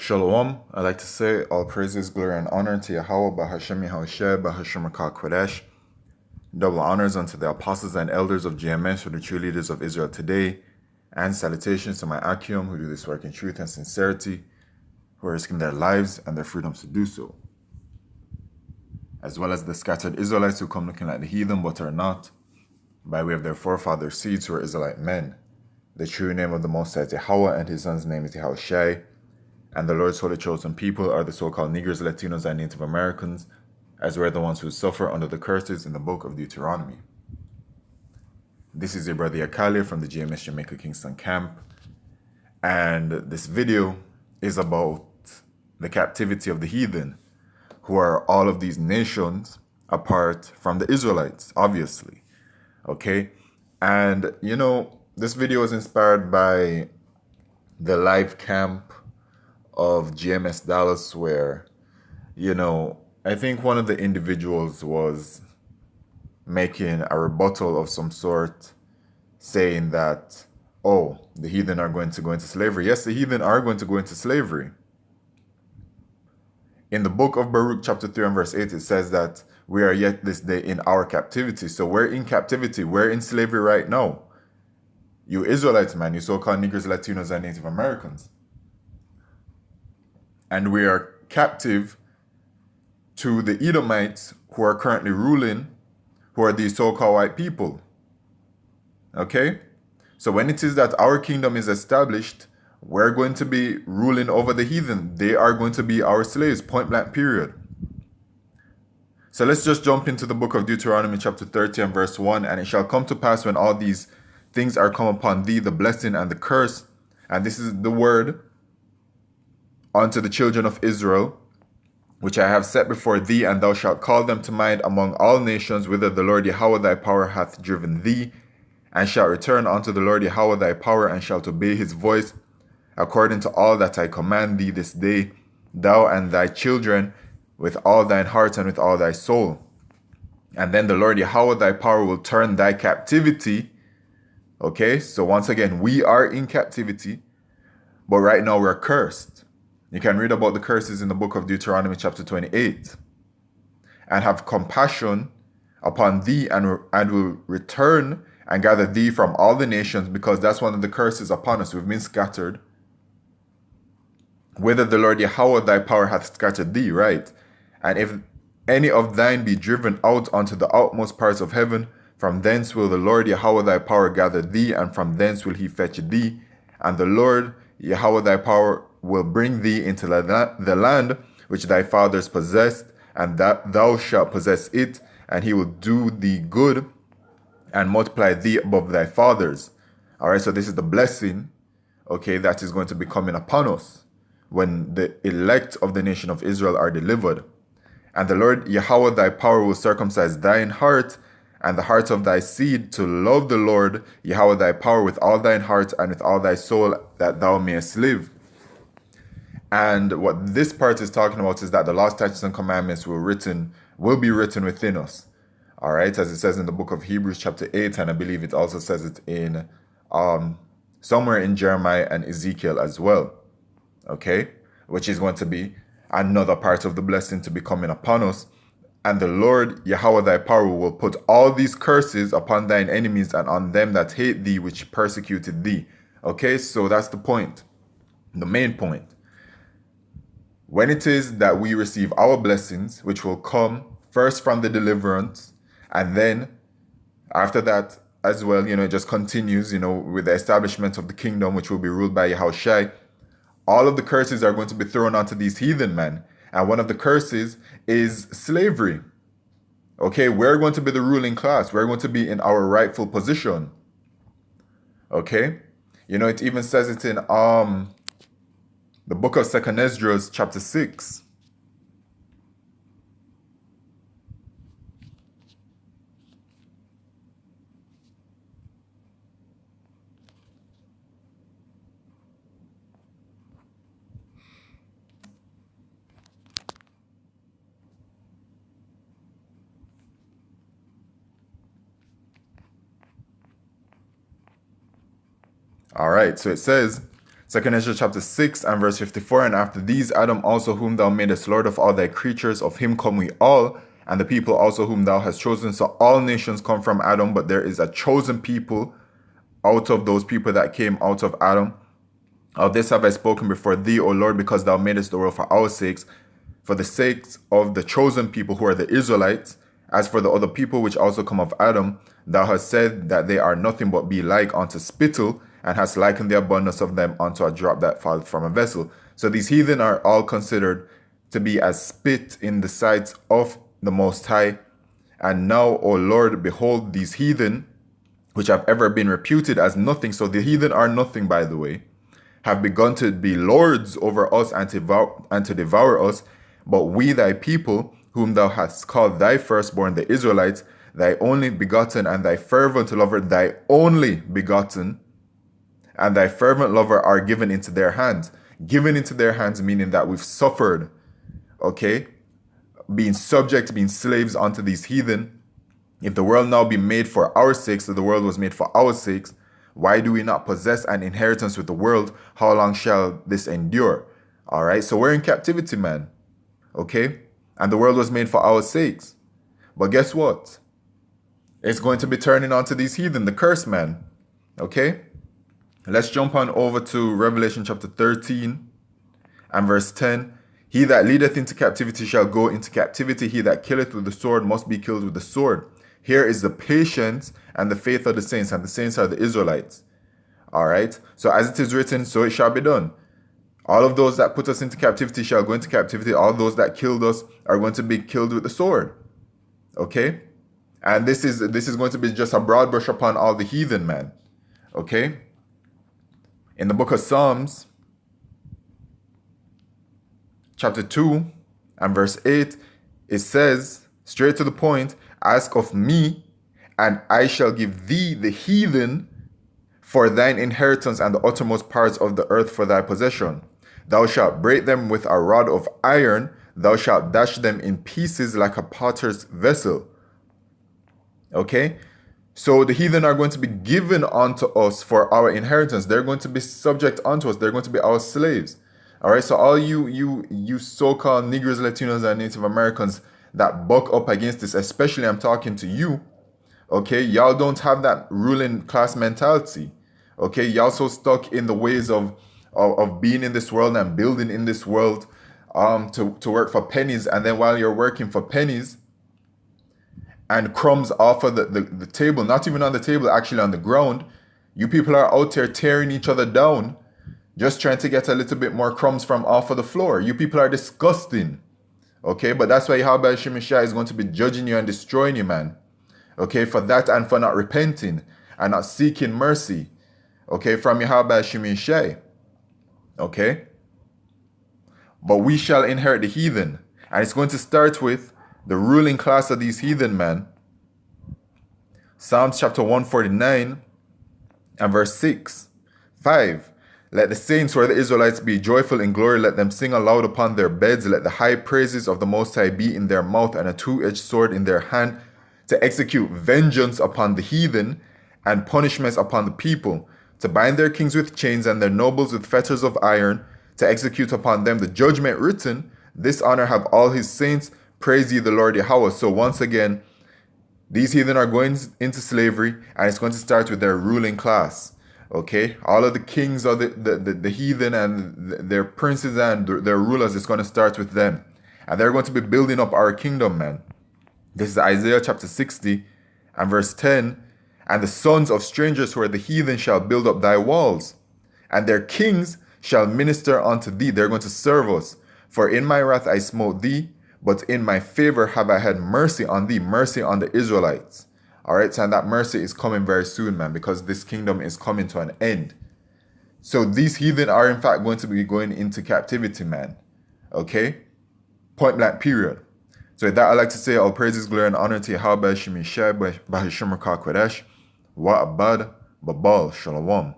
Shalom. I'd like to say all praises, glory, and honor to Yahweh, Bahashem Yahushua, Bahashem Kodesh. Double honors unto the apostles and elders of GMS, who are the true leaders of Israel today, and salutations to my Akim, who do this work in truth and sincerity, who are risking their lives and their freedoms to do so, as well as the scattered Israelites who come looking like the heathen but are not, by way of their forefathers' seeds who are Israelite men. The true name of the Most High is Yahweh, and his son's name is Yahushua. And the Lord's holy chosen people are the so-called Negroes, Latinos, and Native Americans, as we're the ones who suffer under the curses in the book of Deuteronomy. This is your brother Yakali from the GMS Jamaica Kingston camp, and this video is about the captivity of the heathen, who are all of these nations apart from the Israelites, obviously. Okay? And, you know, this video is inspired by the live camp of GMS Dallas, where, you know, I think one of the individuals was making a rebuttal of some sort, saying that, oh, the heathen are going to go into slavery. Yes, the heathen are going to go into slavery. In the book of Baruch, chapter 3 and verse 8, it says that we are yet this day in our captivity. So we're in captivity. We're in slavery right now. You Israelites, man, you so-called Negroes, Latinos, and Native Americans. And we are captive to the Edomites, who are currently ruling, who are these so-called white people. Okay? So when it is that our kingdom is established, we're going to be ruling over the heathen. They are going to be our slaves, point blank period. So let's just jump into the book of Deuteronomy chapter 30 and verse 1. And it shall come to pass when all these things are come upon thee, the blessing and the curse, and this is the word unto the children of Israel, which I have set before thee, and thou shalt call them to mind among all nations, whither the Lord Yahweh thy power hath driven thee, and shalt return unto the Lord Yahweh thy power, and shalt obey his voice, according to all that I command thee this day, thou and thy children, with all thine heart and with all thy soul. And then the Lord Yahweh thy power will turn thy captivity. Okay, so once again, we are in captivity, but right now we're cursed. You can read about the curses in the book of Deuteronomy chapter 28. And have compassion upon thee, and will return and gather thee from all the nations, because that's one of the curses upon us. We've been scattered. Whither the Lord Yahweh thy power hath scattered thee, right? And if any of thine be driven out unto the outmost parts of heaven, from thence will the Lord Yahweh thy power gather thee, and from thence will he fetch thee. And the Lord Yahweh thy power will bring thee into the land which thy fathers possessed, and that thou shalt possess it, and he will do thee good and multiply thee above thy fathers. All right, so this is the blessing, okay, that is going to be coming upon us when the elect of the nation of Israel are delivered. And the Lord Yahweh thy power will circumcise thine heart and the heart of thy seed, to love the Lord Yahweh thy power with all thine heart and with all thy soul, that thou mayest live. And what this part is talking about is that the law, statutes, and commandments will be written within us. All right, as it says in the book of Hebrews chapter 8, and I believe it also says it in somewhere in Jeremiah and Ezekiel as well. Okay, which is going to be another part of the blessing to be coming upon us. And the Lord Yahweh thy power will put all these curses upon thine enemies and on them that hate thee, which persecuted thee. Okay, so that's the point, the main point. When it is that we receive our blessings, which will come first from the deliverance, and then after that as well, you know, it just continues, you know, with the establishment of the kingdom, which will be ruled by Yahushua, all of the curses are going to be thrown onto these heathen men. And one of the curses is slavery. Okay, we're going to be the ruling class. We're going to be in our rightful position. Okay, you know, it even says it in the book of 2nd Esdras chapter 6. All right, so it says, Second Ezra chapter 6 and verse 54, and after these, Adam also whom thou madest Lord of all thy creatures, of him come we all, and the people also whom thou hast chosen. So all nations come from Adam, but there is a chosen people out of those people that came out of Adam. Of this have I spoken before thee, O Lord, because thou madest the world for our sakes, for the sakes of the chosen people who are the Israelites. As for the other people which also come of Adam, thou hast said that they are nothing but be like unto spittle, and hast likened the abundance of them unto a drop that falleth from a vessel. So these heathen are all considered to be as spit in the sight of the Most High. And now, O Lord, behold, these heathen, which have ever been reputed as nothing, so the heathen are nothing, by the way, have begun to be lords over us and to devour us. But we, thy people, whom thou hast called thy firstborn, the Israelites, thy only begotten and thy fervent lover, thy only begotten and thy fervent lover are given into their hands. Given into their hands, meaning that we've suffered, okay? Being subject, being slaves unto these heathen. If the world now be made for our sakes, so the world was made for our sakes, why do we not possess an inheritance with the world? How long shall this endure? All right, so we're in captivity, man. Okay? And the world was made for our sakes. But guess what? It's going to be turning onto these heathen, the curse, man. Okay? Let's jump on over to Revelation chapter 13 and verse 10. He that leadeth into captivity shall go into captivity. He that killeth with the sword must be killed with the sword. Here is the patience and the faith of the saints, and the saints are the Israelites. All right? So as it is written, so it shall be done. All of those that put us into captivity shall go into captivity. All those that killed us are going to be killed with the sword. Okay? And this is going to be just a broad brush upon all the heathen, man. Okay? In the book of Psalms, chapter 2 and verse 8, it says, straight to the point, ask of me, and I shall give thee the heathen for thine inheritance, and the uttermost parts of the earth for thy possession. Thou shalt break them with a rod of iron, thou shalt dash them in pieces like a potter's vessel. Okay? So the heathen are going to be given unto us for our inheritance. They're going to be subject unto us. They're going to be our slaves. All right? So all you so-called Negroes, Latinos, and Native Americans that buck up against this, especially I'm talking to you, okay? Y'all don't have that ruling class mentality. Okay? Y'all so stuck in the ways of being in this world and building in this world to work for pennies. And then while you're working for pennies, and crumbs off of the table, not even on the table, actually on the ground, you people are out there tearing each other down, just trying to get a little bit more crumbs from off of the floor. You people are disgusting. Okay, but that's why Yahweh Shemeshai is going to be judging you and destroying you, man. Okay, for that and for not repenting and not seeking mercy. Okay, from Yahweh Shemeshai. Okay? But we shall inherit the heathen. And it's going to start with the ruling class of these heathen, man. Psalms chapter 149 and verse 6. 5. Let the saints who are the Israelites be joyful in glory. Let them sing aloud upon their beds. Let the high praises of the Most High be in their mouth, and a two-edged sword in their hand, to execute vengeance upon the heathen and punishments upon the people, to bind their kings with chains and their nobles with fetters of iron, to execute upon them the judgment written. This honor have all his saints. Praise ye the Lord Yahweh. So once again, these heathen are going into slavery, and it's going to start with their ruling class. Okay? All of the kings of the heathen and their princes and their rulers, it's going to start with them. And they're going to be building up our kingdom, man. This is Isaiah chapter 60 and verse 10. And the sons of strangers who are the heathen shall build up thy walls, and their kings shall minister unto thee. They're going to serve us. For in my wrath I smote thee, but in my favor have I had mercy on thee, mercy on the Israelites. All right, and that mercy is coming very soon, man, because this kingdom is coming to an end. So these heathen are in fact going to be going into captivity, man. Okay? Point blank, period. So with that, I'd like to say all praises, glory, and honor to Yahweh Shemeshai, Bahishim Kodesh, Wa'abad, Babal, Shalom.